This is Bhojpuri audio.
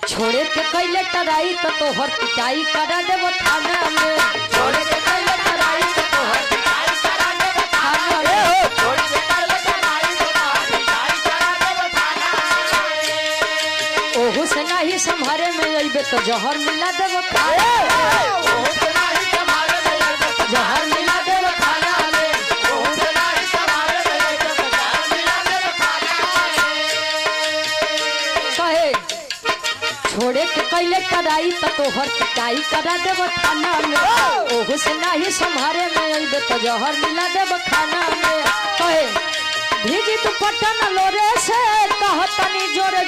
छोड़े के कैले टराई तो तोहर पिटाई करा देबो थाना में। छोड़े के कैले टराई तो तोहर पिटाई करा देबो थाना में। छोड़े के कैले टराई तो तोहर पिटाई करा देबो थाना में। ओहू से नहीं संभारे में अइबे तो जहर मिला देबो खाना में। ओहू से नहीं संभारे में अइबे तो जहर मिला देबो खाना में। ओहू से नहीं संभारे में अइबे तो जहर मिला देबो खाना में। कहे छोड़े के कैले टराई तो तोहर पिटाई करा देबो थाना में। ओहू से नहीं संभारे में अइबे तो जहर मिला देबो खाना में। कहे भीगी दुपट्टा न लोरे से कहतनी जोरे